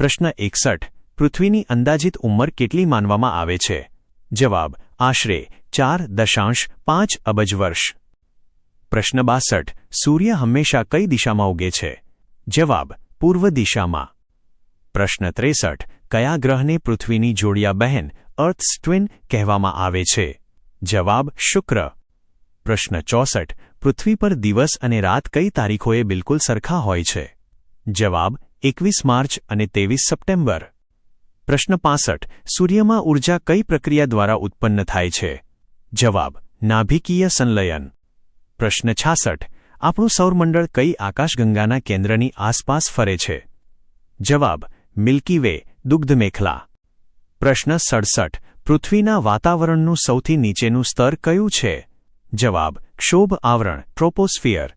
પ્રશ્ન 61 પૃથ્વીની અંદાજિત ઉંમર કેટલી માનવામાં આવે છે? જવાબ આશરે 4.5 અબજ વર્ષ. પ્રશ્ન 62 સૂર્ય હંમેશા કઈ દિશામાં ઉગે છે? જવાબ પૂર્વ દિશામાં. પ્રશ્ન 63 કયા ગ્રહને પૃથ્વીની જોડિયા બહેન અર્થ્સ ટ્વિન કહેવામાં આવે છે? જવાબ શુક્ર. પ્રશ્ન 64 પૃથ્વી પર દિવસ અને રાત કઈ તારીખોએ બિલકુલ સરખા હોય છે? જવાબ 21 માર્ચ અને 23 સપ્ટેમ્બર. પ્રશ્ન 65 સૂર્યમાં ઊર્જા કઈ પ્રક્રિયા દ્વારા ઉત્પન્ન થાય છે? જવાબ નાભિકીય સંલયન. પ્રશ્ન 66 આપણું સૌરમંડળ કઈ આકાશગંગાના કેન્દ્રની આસપાસ ફરે છે? જવાબ મિલ્કી વે દુગ્ધમેખલા. પ્રશ્ન 67 પૃથ્વીના વાતાવરણનું સૌથી નીચેનું સ્તર કયું છે? જવાબ ક્ષોભ આવરણ ટ્રોપોસ્ફિયર.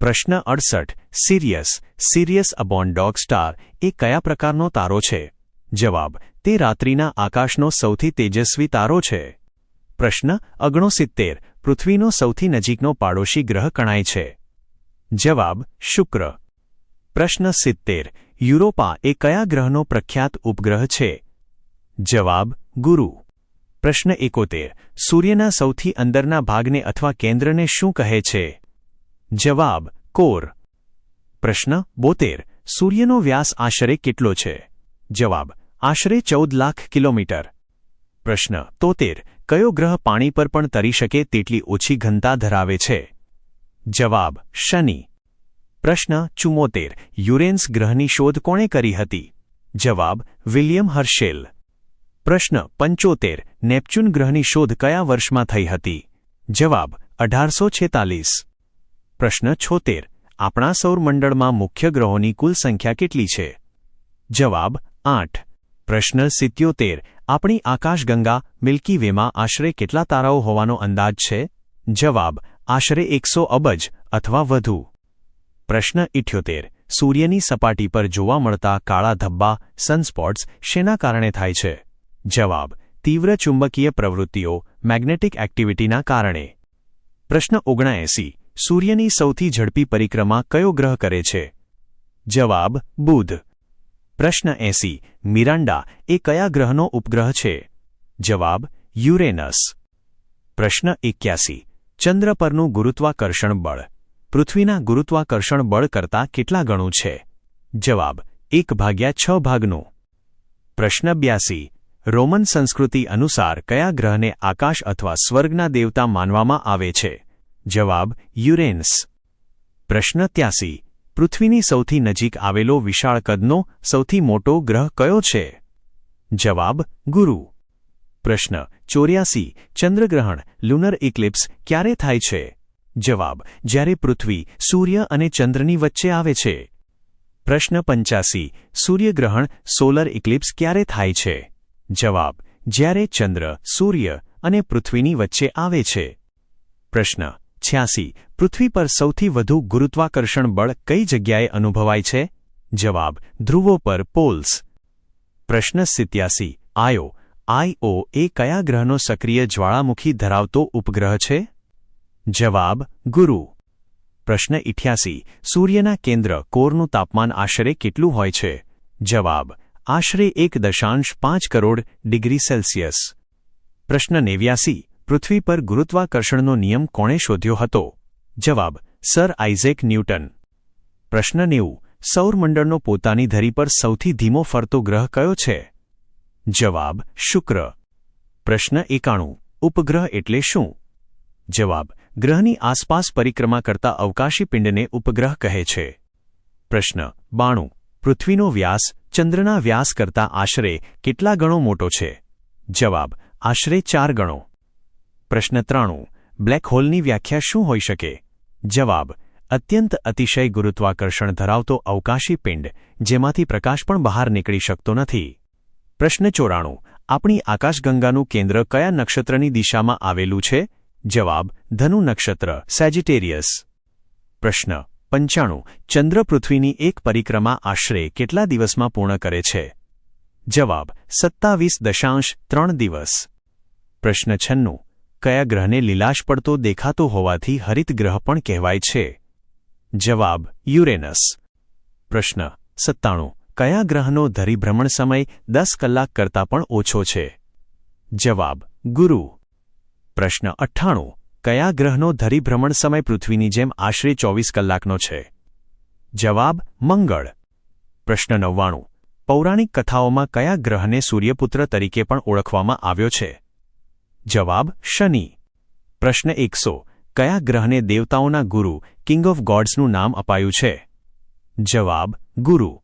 પ્રશ્ન 68 સિરિયસ અબોન ડોગ સ્ટાર એ કયા પ્રકારનો તારો છે? જવાબ તે રાત્રિના આકાશનો સૌથી તેજસ્વી તારો છે. પ્રશ્ન 69 પૃથ્વીનો સૌથી નજીકનો પાડોશી ગ્રહ કણાય છે? જવાબ શુક્ર. પ્રશ્ન 70 યુરોપા એ કયા ગ્રહનો પ્રખ્યાત ઉપગ્રહ છે? જવાબ ગુરુ. પ્રશ્ન 71 સૂર્યના સૌથી અંદરના ભાગને અથવા કેન્દ્રને શું કહે છે? જવાબ કોર. પ્રશ્ન 72 સૂર્યનો વ્યાસ આશરે કેટલો છે? જવાબ આશરે 14 લાખ કિલોમીટર. પ્રશ્ન 73 કયો ગ્રહ પાણી પર પણ તરી શકે તેટલી ઓછી ઘનતા ધરાવે છે? જવાબ શનિ. પ્રશ્ન 74 યુરેન્સ ગ્રહની શોધ કોણે કરી હતી? જવાબ વિલિયમ હર્શેલ. પ્રશ્ન 75 નેપચ્યુન ગ્રહની શોધ કયા વર્ષમાં થઈ હતી? જવાબ 1846. પ્રશ્ન 76 આપણા સૌરમંડળમાં મુખ્ય ગ્રહોની કુલ સંખ્યા કેટલી છે? જવાબ 8. પ્રશ્ન 77 આપણી આકાશગંગા મિલ્કી વેમાં આશરે કેટલા તારાઓ હોવાનો અંદાજ છે? જવાબ આશરે 100 અબજ અથવા વધુ. પ્રશ્ન 78 સૂર્યની સપાટી પર જોવા મળતા કાળા ધબ્બા સનસ્પોટ્સ શેના કારણે થાય છે? જવાબ તીવ્ર ચુંબકીય પ્રવૃત્તિઓ મેગ્નેટિક એક્ટિવિટીના કારણે. પ્રશ્ન 79 સૂર્યની સૌથી ઝડપી પરિક્રમા કયો ગ્રહ કરે છે? જવાબ બુધ. પ્રશ્ન 80 મિરાન્ડા એ કયા ગ્રહનો ઉપગ્રહ છે? જવાબ યુરેનસ. પ્રશ્ન 81 ચંદ્ર પરનું ગુરુત્વાકર્ષણ બળ પૃથ્વીના ગુરુત્વાકર્ષણ બળ કરતાં કેટલા ગણું છે? જવાબ 1/6 ભાગનું. પ્રશ્ન 82 રોમન સંસ્કૃતિ અનુસાર કયા ગ્રહને આકાશ અથવા સ્વર્ગના દેવતા માનવામાં આવે છે? જવાબ યુરેનસ. પ્રશ્ન 83 પૃથ્વીની સૌથી નજીક આવેલો વિશાળ કદનો સૌથી મોટો ગ્રહ કયો છે? જવાબ ગુરુ. પ્રશ્ન 84 ચંદ્રગ્રહણ લુનર ઇક્લિપ્સ ક્યારે થાય છે? જવાબ જ્યારે પૃથ્વી સૂર્ય અને ચંદ્રની વચ્ચે આવે છે. પ્રશ્ન 85 સૂર્યગ્રહણ સોલર ઇક્લિપ્સ ક્યારે થાય છે? જવાબ જ્યારે ચંદ્ર સૂર્ય અને પૃથ્વીની વચ્ચે આવે છે. પ્રશ્ન 86 પૃથ્વી પર સૌથી વધુ ગુરુત્વાકર્ષણ બળ કઈ જગ્યાએ અનુભવાય છે? જવાબ ધ્રુવો પર પોલ્સ. પ્રશ્ન 87 આઈઓ એ કયા ગ્રહનો સક્રિય જ્વાળામુખી ધરાવતો ઉપગ્રહ છે? જવાબ ગુરુ. પ્રશ્ન 88 સૂર્યના કેન્દ્ર કોરનું તાપમાન આશરે કેટલું હોય છે? જવાબ આશરે 1.5 કરોડ ડિગ્રી સેલ્સિયસ. પ્રશ્ન 89 પૃથ્વી પર ગુરુત્વાકર્ષણનો નિયમ કોણે શોધ્યો હતો? જવાબ સર આઇઝેક ન્યૂટન. પ્રશ્ન 90 સૌરમંડળનો પોતાની ધરી પર સૌથી ધીમો ફરતો ગ્રહ કયો છે? જવાબ શુક્ર. પ્રશ્ન 91 ઉપગ્રહ એટલે શું? જવાબ ગ્રહની આસપાસ પરિક્રમા કરતા અવકાશી પિંડને ઉપગ્રહ કહે છે. પ્રશ્ન 92 પૃથ્વીનો વ્યાસ ચંદ્રના વ્યાસ કરતાં આશરે કેટલા ગણો મોટો છે? જવાબ આશરે 4 ગણો. પ્રશ્ન 93 બ્લેક હોલની વ્યાખ્યા શું હોઈ શકે? જવાબ અત્યંત અતિશય ગુરુત્વાકર્ષણ ધરાવતો અવકાશી પિંડ જેમાંથી પ્રકાશ પણ બહાર નીકળી શકતો નથી. પ્રશ્ન 94 આપણી આકાશગંગાનું કેન્દ્ર કયા નક્ષત્રની દિશામાં આવેલું છે? જવાબ ધનુ નક્ષત્ર સેજિટેરિયસ. પ્રશ્ન 95 ચંદ્ર પૃથ્વીની એક પરિક્રમા આશરે કેટલા દિવસમાં પૂર્ણ કરે છે? જવાબ 27.3 દિવસ. પ્રશ્ન 96 કયા ગ્રહને લીલાશ પડતો દેખાતો હોવાથી હરિત ગ્રહ પણ કહેવાય છે? જવાબ યુરેનસ. પ્રશ્ન 97 કયા ગ્રહનો ધરીભ્રમણ સમય 10 કલાક કરતાં પણ ઓછો છે? જવાબ: ગુરુ. પ્રશ્ન 98. કયા ગ્રહનો ધરીભ્રમણ સમય પૃથ્વીની જેમ આશરે 24 કલાકનો છે? જવાબ: મંગળ. પ્રશ્ન 99. પૌરાણિક કથાઓમાં કયા ગ્રહને સૂર્યપુત્ર તરીકે પણ ઓળખવામાં આવ્યો છે? જવાબ: શનિ. પ્રશ્ન 100. કયા ગ્રહને દેવતાઓના ગુરુ કિંગ ઓફ ગોડ્સનું નામ અપાયું છે? જવાબ: ગુરુ.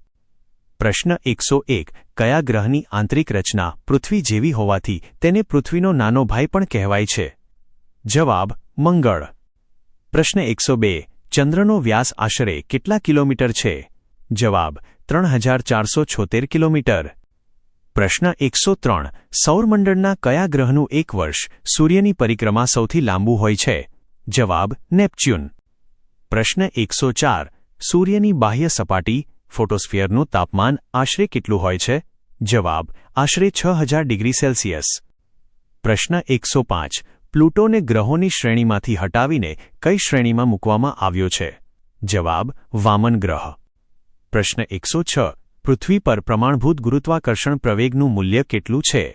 પ્રશ્ન 101. કયા ગ્રહની આંતરિક રચના પૃથ્વી જેવી હોવાથી તેને પૃથ્વીનો નાનો ભાઈ પણ કહેવાય છે? જવાબ: મંગળ. પ્રશ્ન 102. ચંદ્રનો વ્યાસ આશરે કેટલા કિલોમીટર છે? જવાબ: 3476 કિલોમીટર. પ્રશ્ન 103. સૌરમંડળના કયા ગ્રહનું એક વર્ષ સૂર્યની પરિક્રમા સૌથી લાંબુ હોય છે? જવાબ: નેપચ્યુન. પ્રશ્ન 104. સૂર્યની બાહ્ય સપાટી ફોટોસ્ફિયરનું તાપમાન આશરે કેટલું હોય છે? જવાબ: આશરે 6000 ડિગ્રી સેલ્સિયસ. પ્રશ્ન 105. પ્લુટોને ગ્રહોની શ્રેણીમાંથી હટાવીને કઈ શ્રેણીમાં મૂકવામાં આવ્યો છે? જવાબ: વામન ગ્રહ. પ્રશ્ન 106. પૃથ્વી પર પ્રમાણભૂત ગુરુત્વાકર્ષણ પ્રવેગનું મૂલ્ય કેટલું છે?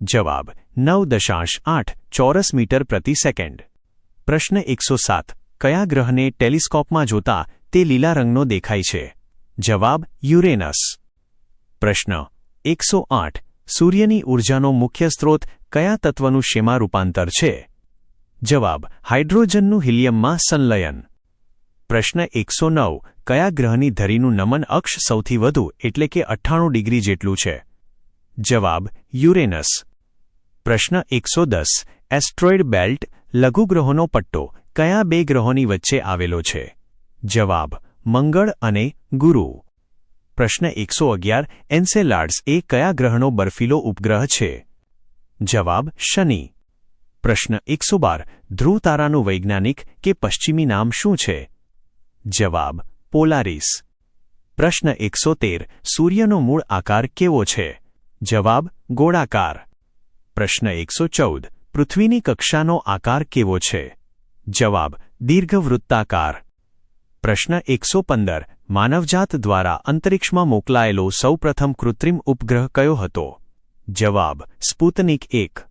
જવાબ: 9.8 ચોરસ મીટર પ્રતિ સેકન્ડ. પ્રશ્ન 107. કયા ગ્રહને ટેલિસ્કોપમાં જોતા તે લીલા રંગનો દેખાય છે? જવાબ: યુરેનસ. પ્રશ્ન 108. સૂર્યની ઊર્જાનો મુખ્ય સ્ત્રોત કયા તત્વનું શેમાં રૂપાંતર છે? જવાબ: હાઇડ્રોજનનું હિલિયમમાં સંલયન. પ્રશ્ન 109. કયા ગ્રહની ધરીનું નમન અક્ષ સૌથી વધુ એટલે કે 98 ડિગ્રી જેટલું છે? જવાબ: યુરેનસ. પ્રશ્ન 110. એસ્ટ્રોઇડ બેલ્ટ લઘુગ્રહોનો પટ્ટો કયા બે ગ્રહોની વચ્ચે આવેલો છે? જવાબ: મંગળ અને ગુરુ. પ્રશ્ન 111. એન્સેલાડસ એ કયા ગ્રહનો બર્ફીલો ઉપગ્રહ છે? જવાબ: શનિ. પ્રશ્ન 112. ધ્રુવ તારાનું વૈજ્ઞાનિક કે પશ્ચિમી નામ શું છે? જવાબ: પોલારિસ. પ્રશ્ન 113. સૂર્યનો મૂળ આકાર કેવો છે? જવાબ: ગોળાકાર. પ્રશ્ન 114. પૃથ્વીની કક્ષાનો આકાર કેવો છે? જવાબ: દીર્ઘવૃત્તાકાર. પ્રશ્ન 115. માનવજાત દ્વારા અંતરિક્ષમાં મોકલાયેલો સૌપ્રથમ કૃત્રિમ ઉપગ્રહ કયો હતો? જવાબ: સ્પુતનિક 1.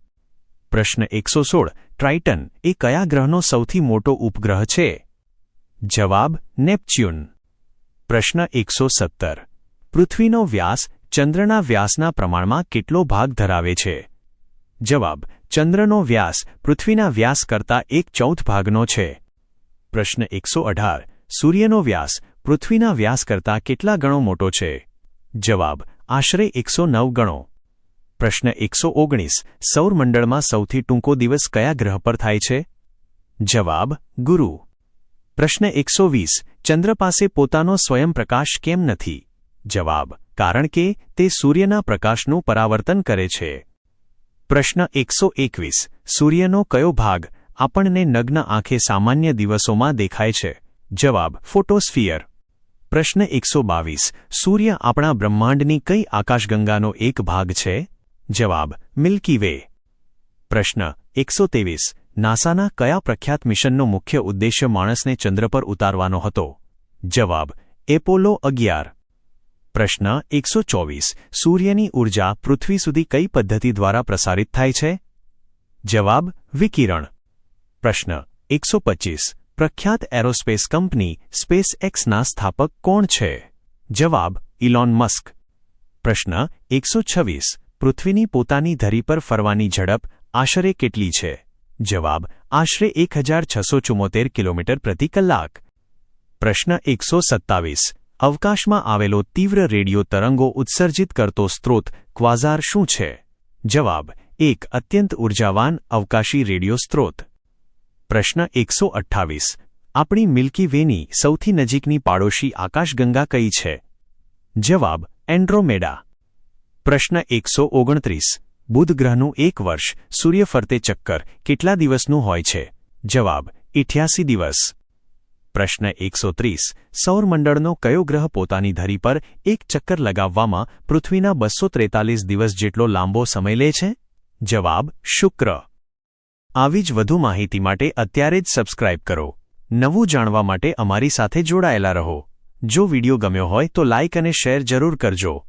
પ્રશ્ન 116. ટ્રાઇટન એ કયા ગ્રહનો સૌથી મોટો ઉપગ્રહ છે? જવાબ: નેપચ્યુન. પ્રશ્ન 117. પૃથ્વીનો વ્યાસ ચંદ્રના વ્યાસના પ્રમાણમાં કેટલો ભાગ ધરાવે છે? જવાબ: ચંદ્રનો વ્યાસ પૃથ્વીના વ્યાસ કરતાં 1/4 ભાગનો છે. પ્રશ્ન 118. સૂર્યનો વ્યાસ પૃથ્વીના વ્યાસ કરતાં કેટલા ગણો મોટો છે? જવાબ: આશરે 109 ગણો. પ્રશ્ન 119. સૌરમંડળમાં સૌથી ટૂંકો દિવસ કયા ગ્રહ પર થાય છે? જવાબ: ગુરુ. પ્રશ્ન 120. ચંદ્ર પાસે પોતાનો સ્વયંપ્રકાશ કેમ નથી? જવાબ: કારણ કે તે સૂર્યના પ્રકાશનું પરાવર્તન કરે છે. પ્રશ્ન 121. સૂર્યનો કયો ભાગ આપણને નગ્ન આંખે સામાન્ય દિવસોમાં દેખાય છે? જવાબ: ફોટોસ્ફિયર. પ્રશ્ન 122. સૂર્ય આપણા બ્રહ્માંડની કઈ આકાશગંગાનો એક ભાગ છે? જવાબ: મિલ્કી વે. પ્રશ્ન 123. નાસાના કયા પ્રખ્યાત મિશનનો મુખ્ય ઉદ્દેશ્ય માણસને ચંદ્ર પર ઉતારવાનો હતો? જવાબ: એપોલો 11. પ્રશ્ન 124. સૂર્યની ઊર્જા પૃથ્વી સુધી કઈ પદ્ધતિ દ્વારા પ્રસારિત થાય છે? જવાબ: વિકિરણ. પ્રશ્ન 125. પ્રખ્યાત એરોસ્પેસ કંપની સ્પેસ એક્સના સ્થાપક કોણ છે? જવાબ: ઇલોન મસ્ક. પ્રશ્ન 126. પૃથ્વીની પોતાની ધરી પર ફરવાની ઝડપ આશરે કેટલી છે? જવાબ: આશરે 1674 કિલોમીટર પ્રતિ કલાક. પ્રશ્ન 127. અવકાશમાં આવેલો તીવ્ર રેડિયો તરંગો ઉત્સર્જિત કરતો સ્ત્રોત ક્વાઝાર શું છે? જવાબ: એક અત્યંત ઉર્જાવાન અવકાશી રેડિયો સ્ત્રોત. પ્રશ્ન 128. આપણી મિલ્કી વેની સૌથી નજીકની પાડોશી આકાશગંગા કઈ છે? જવાબ: એન્ડ્રોમેડા. પ્રશ્ન 129. બુધ ગ્રહનું એક વર્ષ સૂર્ય ફરતે ચક્કર કેટલા દિવસનું હોય છે? જવાબ: 88 દિવસ. પ્રશ્ન 130. સૌરમંડળનો કયો ગ્રહ પોતાની ધરી પર એક ચક્કર લગાવવામાં પૃથ્વીના 243 દિવસ જેટલો લાંબો સમય લે છે? જવાબ: શુક્ર. આવી જ વધુ માહિતી માટે અત્યારે જ સબસ્ક્રાઇબ કરો. નવું જાણવા માટે અમારી સાથે જોડાયેલા રહો. જો વિડિયો ગમ્યો હોય તો લાઇક અને શેર જરૂર કરજો.